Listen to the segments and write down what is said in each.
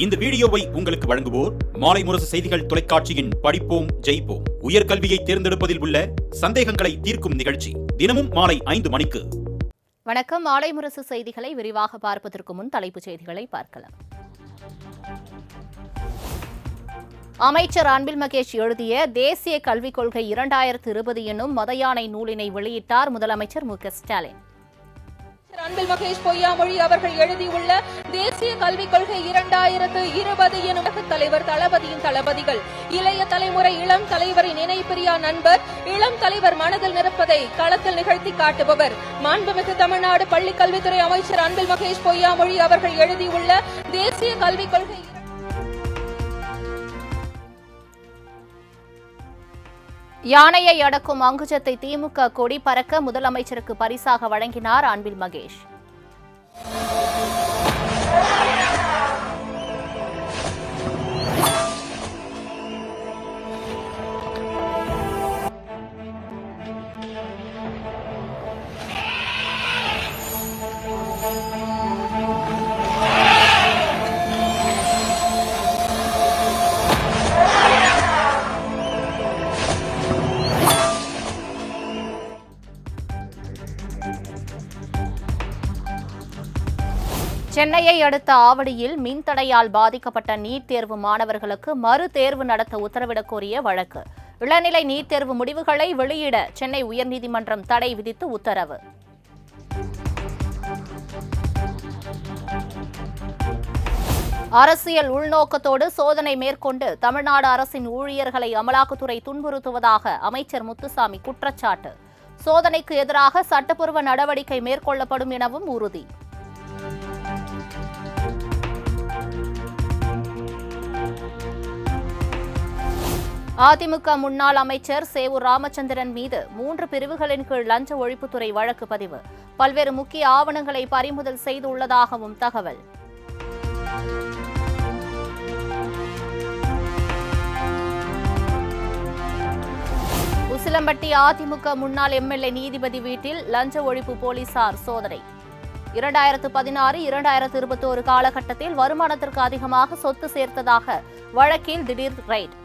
இந்த வீடியோவை உங்களுக்கு வழங்குவோர் மாலை முரசு செய்திகள் தொலைக்காட்சியின் படிப்போம் ஜெயிப்போம் உயர்கல்வியை தேர்ந்தெடுப்பதில் உள்ள சந்தேகங்களை தீர்க்கும் நிகழ்ச்சி தினமும் மாலை 5 மணிக்கு. வணக்கம். மாலை முரசு செய்திகளை விரிவாக பார்ப்பதற்கு முன் தலைப்புச் செய்திகளை பார்க்கலாம். அமைச்சர் அன்பில் மகேஷ் எழுதிய தேசிய கல்விக் கொள்கை 2020 என்னும் மதயானை நூலினை வெளியிட்டார் முதலமைச்சர் மு.க.ஸ்டாலின். அன்பில் மகேஷ் பொய்யாமொழி அவர்கள் எழுதியுள்ள தேசிய கல்விக் கொள்கை 2020 எனும் தலைவர் தளபதியின் தளபதிகள் இளைய தலைமுறை இளம் தலைவரின் இணைப்பிரியா நண்பர், இளம் தலைவர் மனதில் நிற்பதை களத்தில் நிகழ்த்தி காட்டுபவர். மாண்புமிகு தமிழ்நாடு பள்ளிக் கல்வித்துறை அமைச்சர் அன்பில் மகேஷ் பொய்யாமொழி அவர்கள் எழுதியுள்ள தேசிய கல்விக் கொள்கை யானையை அடக்கும் அங்குஜத்தை திமுக கொடி பறக்க முதலமைச்சருக்கு பரிசாக வழங்கினார் அன்பில் மகேஷ். சென்னையை அடுத்த ஆவடியில் மின்தடையால் பாதிக்கப்பட்ட நீட் தேர்வு மாணவர்களுக்கு மறு தேர்வு நடத்த உத்தரவிடக் கோரிய வழக்கு. இளநிலை நீட் தேர்வு முடிவுகளை வெளியிட சென்னை உயர்நீதிமன்றம் தடை விதித்து உத்தரவு. அரசியல் உள்நோக்கத்தோடு சோதனை மேற்கொண்டு தமிழ்நாடு அரசின் ஊழியர்களை அமலாக்கத்துறை துன்புறுத்துவதாக அமைச்சர் முத்துசாமி குற்றச்சாட்டு. சோதனைக்கு எதிராக சட்டப்பூர்வ நடவடிக்கை மேற்கொள்ளப்படும் எனவும் உறுதி. அதிமுக முன்னாள் அமைச்சர் சேவூர் ராமச்சந்திரன் மீது 3 பிரிவுகளின் கீழ் லஞ்ச ஒழிப்புத்துறை வழக்கு பதிவு. பல்வேறு முக்கிய ஆவணங்களை பறிமுதல் செய்துள்ளதாகவும் தகவல். உசிலம்பட்டி அதிமுக முன்னாள் எம்எல்ஏ நீதிபதி வீட்டில் லஞ்ச ஒழிப்பு போலீசார் சோதனை. 2016-2021 காலகட்டத்தில் வருமானத்திற்கு அதிகமாக சொத்து சேர்த்ததாக வழக்கில் திடீர் ரைட்.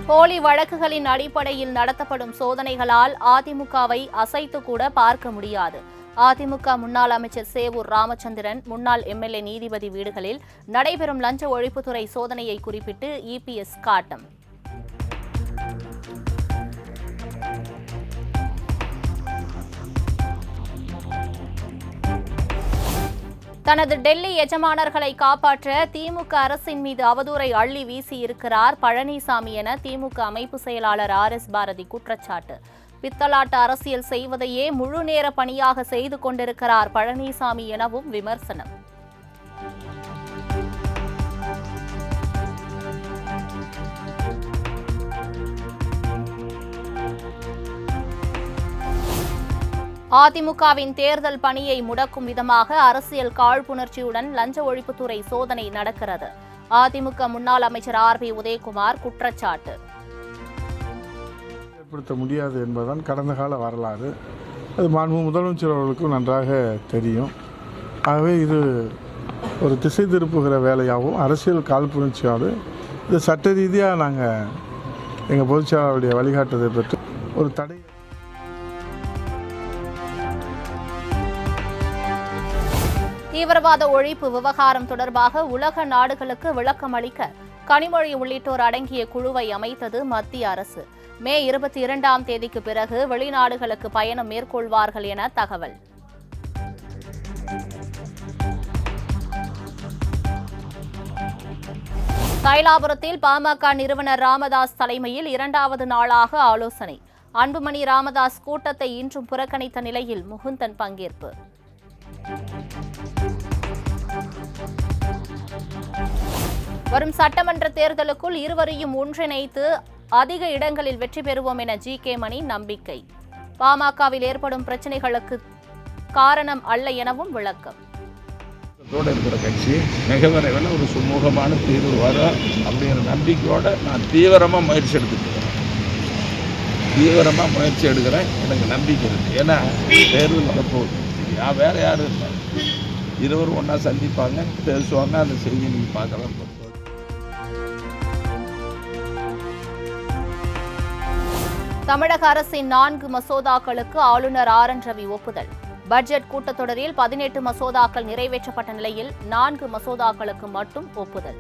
போலி வழக்குகளின் அடிப்படையில் நடத்தப்படும் சோதனைகளால் அதிமுகவை அசைத்து கூட பார்க்க முடியாது. அதிமுக முன்னாள் அமைச்சர் சேவூர் ராமச்சந்திரன், முன்னாள் எம்எல்ஏ நீதிபதி வீடுகளில் நடைபெறும் லஞ்ச ஒழிப்புத்துறை சோதனையை குறிப்பிட்டு இபிஎஸ் காட்டம். தனது டெல்லி எஜமானர்களை காப்பாற்ற திமுக அரசின் மீது அவதூறை அள்ளி வீசியிருக்கிறார் பழனிசாமி என திமுக அமைப்பு செயலாளர் RS பாரதி குற்றச்சாட்டு. பித்தலாட்ட அரசியல் செய்வதையே முழு நேர பணியாக செய்து கொண்டிருக்கிறார் பழனிசாமி எனவும் விமர்சனம். அதிமுகவின் தேர்தல் பணியை முடக்கும் விதமாக அரசியல் காழ்ப்புணர்ச்சியுடன் லஞ்ச ஒழிப்புத்துறை சோதனை நடக்கிறது. அதிமுக முன்னாள் அமைச்சர் RB உதயகுமார் குற்றச்சாட்டு. ஏற்படுத்த முடியாது என்பதுதான் கடந்த கால வரலாறு. அது மாண்பு முதலமைச்சர் அவர்களுக்கும் நன்றாக தெரியும். ஆகவே இது ஒரு திசை திருப்புகிற வேலையாகவும் அரசியல் காழ்ப்புணர்ச்சியாவது இது சட்ட ரீதியாக நாங்கள் எங்கள் பொதுச்செயலாளருடைய வழிகாட்டுதலை பெற்று ஒரு தடை. தீவிரவாத ஒழிப்பு விவகாரம் தொடர்பாக உலக நாடுகளுக்கு விளக்கம் அளிக்க கனிமொழி உள்ளிட்டோர் அடங்கிய குழுவை அமைத்தது மத்திய அரசு. மே 22ஆம் தேதிக்கு பிறகு வெளிநாடுகளுக்கு பயணம் மேற்கொள்வார்கள் என தகவல். தைலாபுரத்தில் பாமக நிறுவனர் ராமதாஸ் தலைமையில் 2வது நாளாக ஆலோசனை. அன்புமணி ராமதாஸ் கூட்டத்தை இன்றும் புறக்கணித்த நிலையில் முகுந்தன் பங்கேற்பு. வரும் சட்டமன்ற தேர்தலுக்குள் இருவரையும் ஒன்றிணைத்து அதிக இடங்களில் வெற்றி பெறுவோம் என ஜி.கே. மணி நம்பிக்கை. பாமகவில் ஏற்படும் பிரச்சனைகளுக்கு காரணம் அல்ல எனவும் விளக்கம். இருக்கிற கட்சி மிக விரைவில் ஒரு சுமூகமான தீர்வு வரும் அப்படிங்கிற நம்பிக்கையோட நான் தீவிரமாக முயற்சி எடுத்துட்டு தீவிரமாக முயற்சி எடுக்கிறேன். எனக்கு நம்பிக்கை இருக்குது. ஏன்னா தேர்தல் வரப்போகுது. வேறு யாரும் இல்லை. இருவரும் ஒன்றா சந்திப்பாங்க, பேசுவாங்க. அந்த செய்தி நீங்கள் பார்க்கலாம். தமிழக அரசின் 4 மசோதாக்களுக்கு ஆளுநர் RN ரவி ஒப்புதல். பட்ஜெட் கூட்டத்தொடரில் 18 மசோதாக்கள் நிறைவேற்றப்பட்ட நிலையில் 4 மசோதாக்களுக்கு மட்டும் ஒப்புதல்.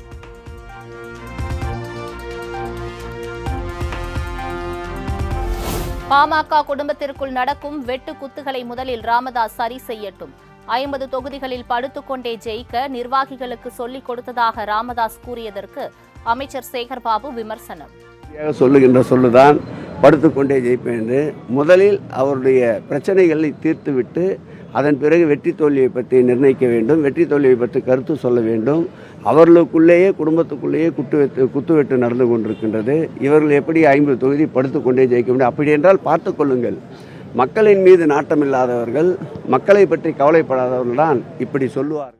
பாமக குடும்பத்திற்குள் நடக்கும் வெட்டு குத்துகளை முதலில் ராமதாஸ் சரி செய்யட்டும். 50 தொகுதிகளில் படுத்துக்கொண்டே ஜெயிக்க நிர்வாகிகளுக்கு சொல்லிக் கொடுத்ததாக ராமதாஸ் கூறியதற்கு அமைச்சர் சேகர்பாபு விமர்சனம். சொல்லுகின்ற சொல்லுதான் படுத்துக்கொண்டே ஜெயிப்பேன் என்று. முதலில் அவருடைய பிரச்சனைகளை தீர்த்துவிட்டு அதன் பிறகு வெற்றி தோல்வியை பற்றி நிர்ணயிக்க வேண்டும். வெற்றி தோல்வியை பற்றி கருத்து சொல்ல வேண்டும். அவர்களுக்குள்ளேயே குடும்பத்துக்குள்ளேயே குத்துவெட்டு நடந்து கொண்டிருக்கின்றது. இவர்கள் எப்படி 50 தொகுதி படுத்துக்கொண்டே ஜெயிக்க முடியும்? அப்படி என்றால் பார்த்து கொள்ளுங்கள். மக்களின் மீது நாட்டமில்லாதவர்கள், மக்களை பற்றி கவலைப்படாதவர்கள் தான் இப்படி சொல்லுவார்கள்.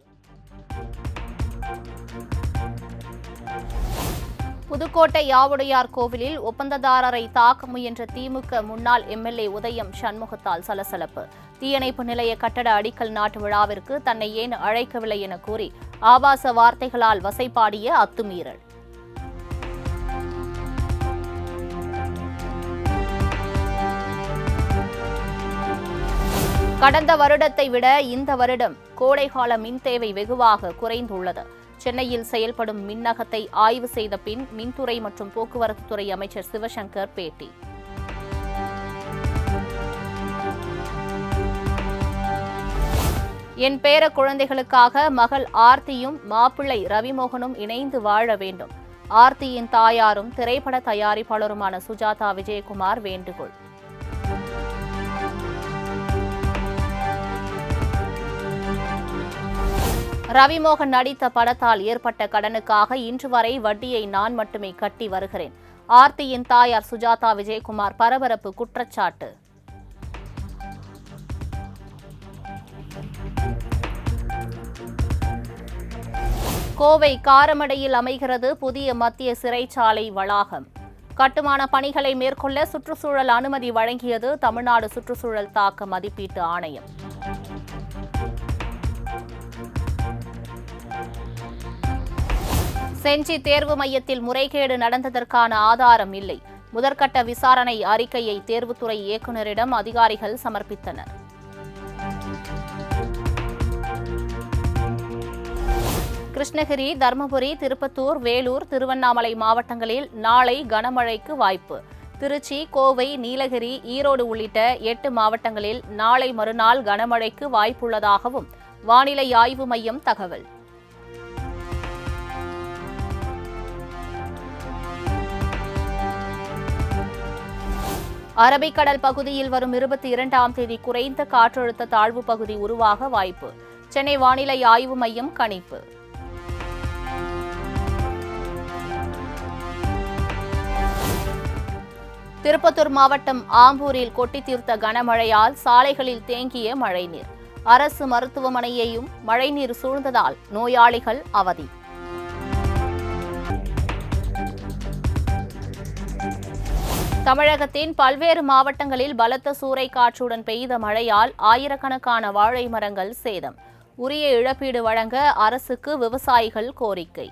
புதுக்கோட்டை யாவுடையார் கோவிலில் ஒப்பந்ததாரரை தாக்க முயன்ற திமுக முன்னாள் எம்எல்ஏ உதயம் சண்முகத்தால் சலசலப்பு. தீயணைப்பு நிலைய கட்டட அடிக்கல் நாட்டு விழாவிற்கு தன்னை ஏன் அழைக்கவில்லை என கூறி ஆபாச வார்த்தைகளால் வசைபாடிய அத்துமீறல். கடந்த வருடத்தை விட இந்த வருடம் கோடைகால மின் தேவை வெகுவாக குறைந்துள்ளது. சென்னையில் செயல்படும் மின்னகத்தை ஆய்வு செய்த பின் மின்துறை மற்றும் போக்குவரத்து துறை அமைச்சர் சிவசங்கர் பேட்டி. என் பேர குழந்தைகளுக்காக மகள் ஆர்த்தியும் மாப்பிள்ளை ரவிமோகனும் இணைந்து வாழ வேண்டும். ஆர்த்தியின் தாயாரும் திரைப்பட தயாரிப்பாளருமான சுஜாதா விஜயகுமார் வேண்டுகோள். ரவிமோகன் நடித்த படத்தால் ஏற்பட்ட கடனுக்காக இன்று வரை வட்டியை நான் மட்டுமே கட்டி வருகிறேன். ஆர்த்தியின் தாயார் சுஜாதா விஜயகுமார் பரபரப்பு குற்றச்சாட்டு. கோவை காரமடையில் அமைகிறது புதிய மத்திய சிறைச்சாலை வளாகம். கட்டுமான பணிகளை மேற்கொள்ள சுற்றுச்சூழல் அனுமதி வழங்கியது தமிழ்நாடு சுற்றுச்சூழல் தாக்க மதிப்பீட்டு ஆணையம். செஞ்சி தேர்வு மையத்தில் முறைகேடு நடந்ததற்கான ஆதாரம் இல்லை. முதற்கட்ட விசாரணை அறிக்கையை தேர்வுத்துறை இயக்குநரிடம் அதிகாரிகள் சமர்ப்பித்தனர். கிருஷ்ணகிரி, தருமபுரி, திருப்பத்தூர், வேலூர், திருவண்ணாமலை மாவட்டங்களில் நாளை கனமழைக்கு வாய்ப்பு. திருச்சி, கோவை, நீலகிரி, ஈரோடு உள்ளிட்ட 8 மாவட்டங்களில் நாளை மறுநாள் கனமழைக்கு வாய்ப்புள்ளதாகவும் வானிலை ஆய்வு மையம் தகவல். அரபிக்கடல் பகுதியில் வரும் 22ஆம் தேதி குறைந்த காற்றழுத்த தாழ்வு பகுதி உருவாக வாய்ப்பு. சென்னை வானிலை ஆய்வு மையம் கணிப்பு. திருப்பத்தூர் மாவட்டம் ஆம்பூரில் கொட்டி தீர்த்த கனமழையால் சாலைகளில் தேங்கிய மழைநீர். அரசு மருத்துவமனையையும் மழைநீர் சூழ்ந்ததால் நோயாளிகள் அவதி. தமிழகத்தின் பல்வேறு மாவட்டங்களில் பலத்த சூறைக்காற்றுடன் பெய்த மழையால் ஆயிரக்கணக்கான வாழை மரங்கள் சேதம். உரிய இழப்பீடு வழங்க அரசுக்கு விவசாயிகள் கோரிக்கை.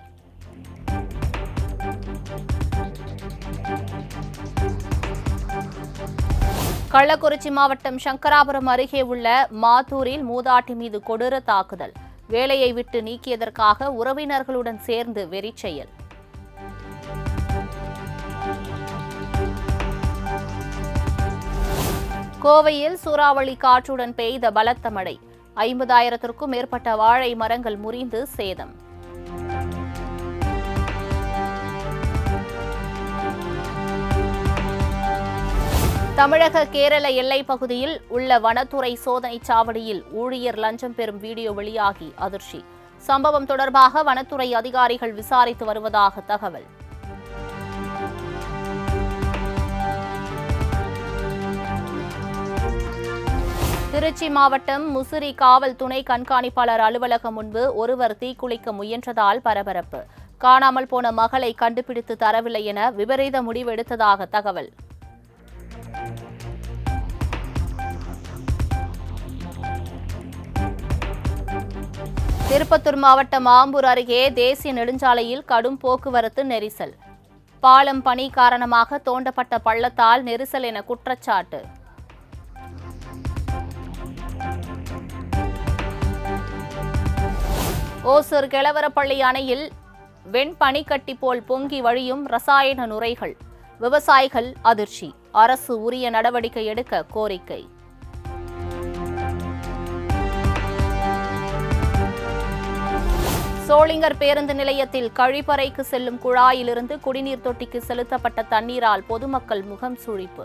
கள்ளக்குறிச்சி மாவட்டம் சங்கராபுரம் அருகே உள்ள மாத்தூரில் மூதாட்டி மீது கொடூர தாக்குதல். வேலையை விட்டு நீக்கியதற்காக உறவினர்களுடன் சேர்ந்து வெறிச்செயல். கோவையில் சூறாவளி காற்றுடன் பெய்த பலத்த மழை. 50,000த்திற்கும் மேற்பட்ட வாழை மரங்கள் முறிந்து சேதம். தமிழக கேரள எல்லைப் பகுதியில் உள்ள வனத்துறை சோதனைச் சாவடியில் ஊழியர் லஞ்சம் பெறும் வீடியோ வெளியாகி அதிர்ச்சி. சம்பவம் தொடர்பாக வனத்துறை அதிகாரிகள் விசாரித்து வருவதாக தகவல். திருச்சி மாவட்டம் முசிறி காவல் துணை கண்காணிப்பாளர் அலுவலகம் முன்பு ஒருவர் தீக்குளிக்க முயன்றதால் பரபரப்பு. காணாமல் போன மகளை கண்டுபிடித்து தரவில்லை என விபரீத முடிவெடுத்ததாக தகவல். திருப்பத்தூர் மாவட்டம் ஆம்பூர் அருகே தேசிய நெடுஞ்சாலையில் கடும் போக்குவரத்து நெரிசல். பாலம் பணி காரணமாக தோண்டப்பட்ட பள்ளத்தால் நெரிசல் என குற்றச்சாட்டு. ஓசூர் கெலவரப்பள்ளி அணையில் வெண்பனிக்கட்டி போல் பொங்கி வழியும் ரசாயன நுரைகள். விவசாயிகள் அதிர்ச்சி. அரசு உரிய நடவடிக்கை எடுக்க கோரிக்கை. சோளிங்கர் பேருந்து நிலையத்தில் கழிப்பறைக்கு செல்லும் குழாயிலிருந்து குடிநீர் தொட்டிக்கு செலுத்தப்பட்ட தண்ணீரால் பொதுமக்கள் முகம் சுழிப்பு.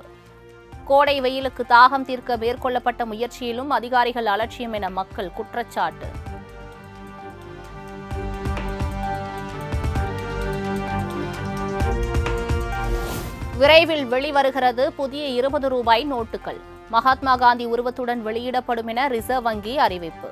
கோடை வெயிலுக்கு தாகம் தீர்க்க மேற்கொள்ளப்பட்ட முயற்சியிலும் அதிகாரிகள் அலட்சியம் என மக்கள் குற்றச்சாட்டு. விரைவில் வெளிவருகிறது புதிய 20 ரூபாய் நோட்டுகள். மகாத்மா காந்தி உருவத்துடன் வெளியிடப்படும் என ரிசர்வ் வங்கி அறிவிப்பு.